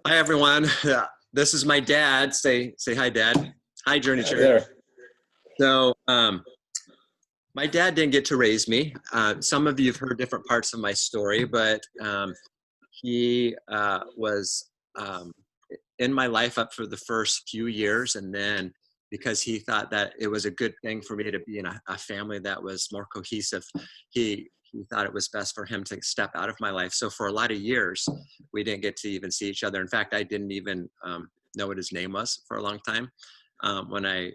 Hi, everyone. This is my dad. Say hi, Dad. Hi, Journey Church. There. So, my dad didn't get to raise me. Some of you have heard different parts of my story, but he was in my life up for the first few years, and then because he thought that it was a good thing for me to be in a family that was more cohesive, he thought it was best for him to step out of my life. So for a lot of years, we didn't get to even see each other. In fact, I didn't even know what his name was for a long time. When I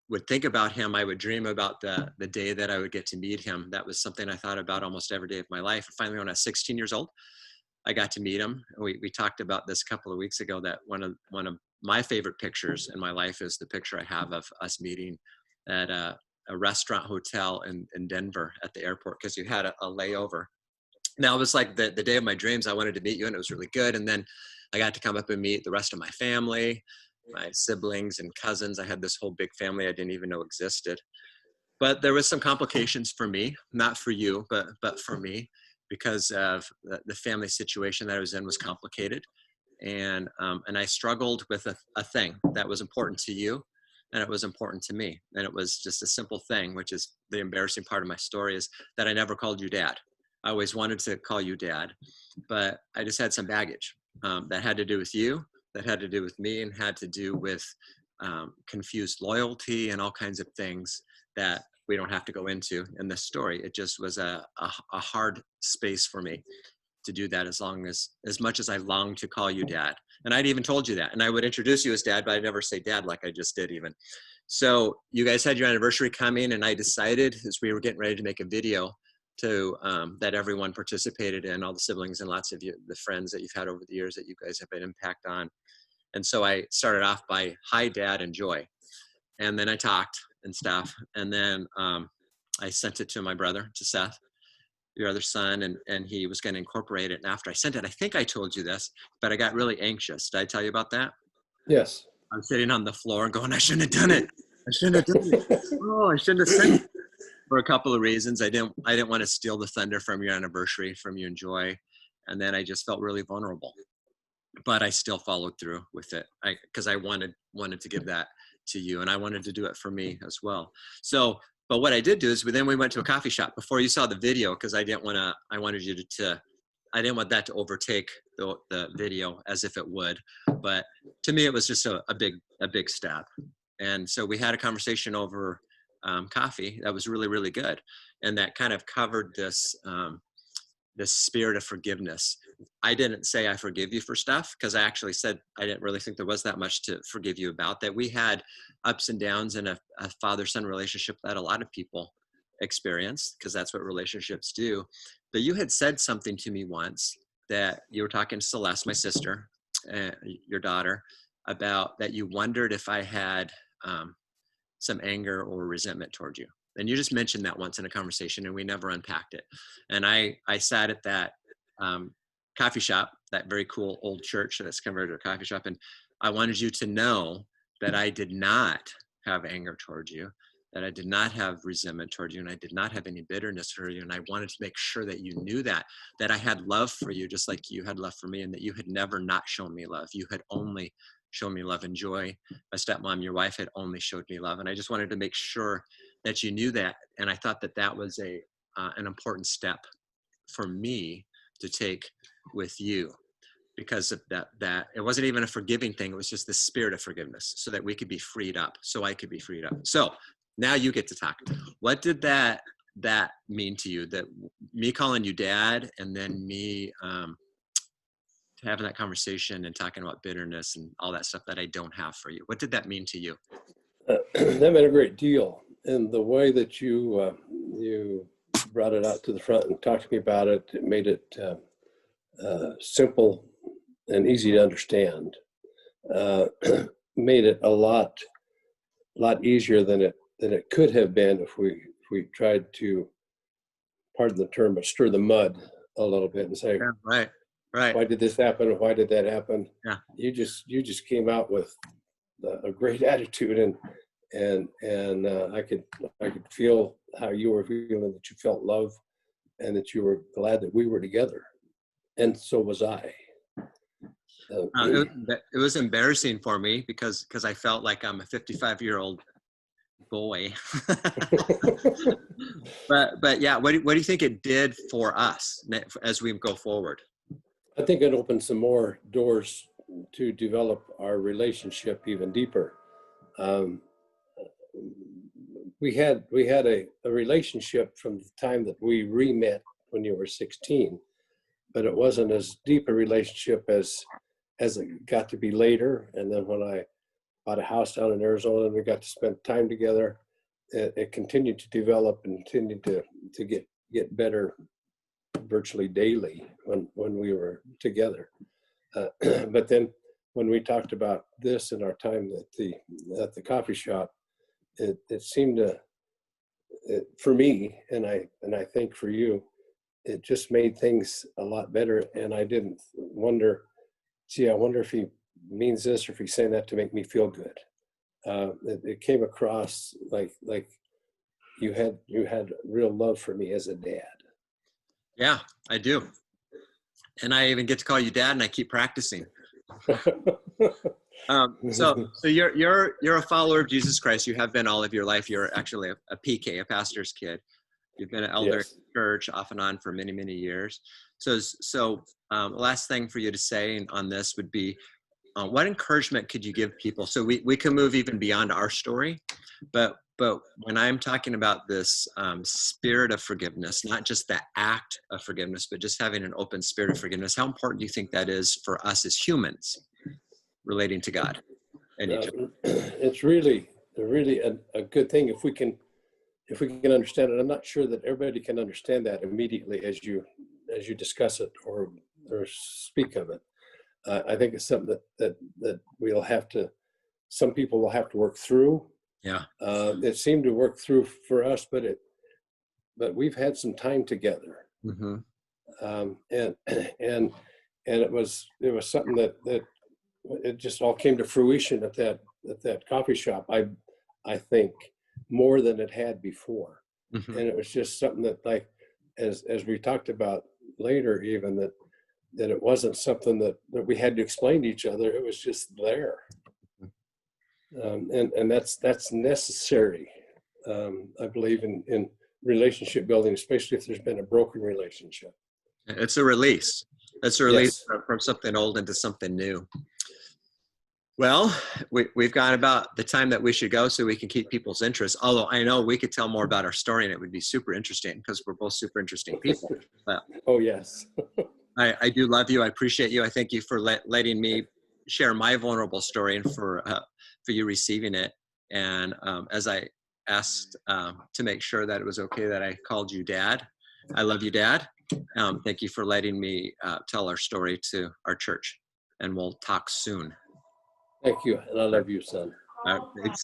would think about him, I would dream about the day that I would get to meet him. That was something I thought about almost every day of my life. Finally, when I was 16 years old, I got to meet him. We talked about this a couple of weeks ago, that one of my favorite pictures in my life is the picture I have of us meeting at a restaurant hotel in Denver at the airport, because you had a layover. Now, it was like the day of my dreams. I wanted to meet you, and it was really good. And then I got to come up and meet the rest of my family, my siblings and cousins. I had this whole big family I didn't even know existed. But there was some complications for me, not for you, but for me, because of the family situation that I was in was complicated. And I struggled with a thing that was important to you, and it was important to me. And it was just a simple thing, which is the embarrassing part of my story, is that I never called you Dad. I always wanted to call you Dad, but I just had some baggage that had to do with you, that had to do with me, and had to do with confused loyalty and all kinds of things that we don't have to go into in this story. It just was a hard space for me to do that, as much as I longed to call you Dad. And I'd even told you that. And I would introduce you as Dad, but I'd never say Dad like I just did even. So you guys had your anniversary coming, and I decided, as we were getting ready to make a video to that everyone participated in, all the siblings and lots of you, the friends that you've had over the years that you guys have an impact on. And so I started off by, hi, Dad, and joy. And then I talked and stuff. And then I sent it to my brother, to Seth, your other son, and he was going to incorporate it. And after I sent it, I think I told you this, but I got really anxious. Did I tell you about that? Yes. I'm sitting on the floor and going, I shouldn't have done it. I shouldn't have done it. Oh, I shouldn't have sent it. For a couple of reasons. I didn't want to steal the thunder from your anniversary, from you and Joy. And then I just felt really vulnerable. But I still followed through with it, because I wanted to give that to you, and I wanted to do it for me as well. So, but what I did do is we went to a coffee shop before you saw the video, because I didn't want that to overtake the video as if it would. But to me, it was just a big step. And so we had a conversation over coffee that was really, really good. And that kind of covered this spirit of forgiveness. I didn't say I forgive you for stuff, because I actually said I didn't really think there was that much to forgive you about. That we had ups and downs in a father-son relationship that a lot of people experience, because that's what relationships do. But you had said something to me once, that you were talking to Celeste, my sister, your daughter, about that you wondered if I had some anger or resentment toward you. And you just mentioned that once in a conversation, and we never unpacked it. And I sat at that coffee shop, that very cool old church that's converted to a coffee shop. And I wanted you to know that I did not have anger toward you, that I did not have resentment toward you, and I did not have any bitterness for you. And I wanted to make sure that you knew that I had love for you, just like you had love for me, and that you had never not shown me love. You had only shown me love and joy. My stepmom, your wife, had only showed me love. And I just wanted to make sure that you knew that. And I thought that was an important step for me to take with you, because of that it wasn't even a forgiving thing. It was just the spirit of forgiveness, so that we could be freed up, so I could be freed up. So now you get to talk. What did that mean to you, that me calling you Dad, and then me having that conversation and talking about bitterness and all that stuff that I don't have for you? What did that mean to you? That meant a great deal. And the way that you brought it out to the front and talked to me about it, it made it simple and easy to understand. Made it a lot easier than it could have been if we tried to, pardon the term, but stir the mud a little bit and say, yeah, right. Why did this happen? Why did that happen? Yeah. You just came out with a great attitude, and I could feel how you were feeling, that you felt love, and that you were glad that we were together, and so was I. It was embarrassing for me because I felt like I'm a 55-year-old boy. but yeah, what do you think it did for us as we go forward? I think it opened some more doors to develop our relationship even deeper. Um, we had a relationship from the time that we re-met when you were 16, but it wasn't as deep a relationship as it got to be later. And then when I bought a house down in Arizona and we got to spend time together, it continued to develop and continued to get better virtually daily when we were together. But then when we talked about this in our time at the coffee shop, it seemed to, for me, and I think for you, it just made things a lot better. And I didn't wonder, I wonder if he means this or if he's saying that to make me feel good. It came across like you had real love for me as a dad. Yeah, I do. And I even get to call you dad, and I keep practicing. So you're a follower of Jesus Christ. You have been all of your life. You're actually a PK, a pastor's kid. You've been an elder Yes. in church off and on for many, many years. So last thing for you to say on this would be, what encouragement could you give people? So we can move even beyond our story, but when I'm talking about this spirit of forgiveness, not just the act of forgiveness, but just having an open spirit of forgiveness, how important do you think that is for us as humans relating to God and each other? It's really a good thing if we can understand it. I'm not sure that everybody can understand that immediately as you discuss it or speak of it. I think it's something that we'll have to, some people will have to work through. Yeah. It seemed to work through for us, but we've had some time together. Mm-hmm. And it was something that it just all came to fruition at that coffee shop. I think more than it had before. Mm-hmm. And it was just something that, like, as we talked about later, even that it wasn't something that we had to explain to each other. It was just there. And that's necessary, I believe, in relationship building, especially if there's been a broken relationship. It's a release. It's a release Yes. from something old into something new. Well, we've got about the time that we should go so we can keep people's interest. Although I know we could tell more about our story and it would be super interesting because we're both super interesting people. But Oh, yes. I do love you. I appreciate you. I thank you for letting me share my vulnerable story and for you receiving it. And as I asked to make sure that it was okay that I called you Dad, I love you, Dad. Thank you for letting me tell our story to our church. And we'll talk soon. Thank you. And I love you, son. Thanks.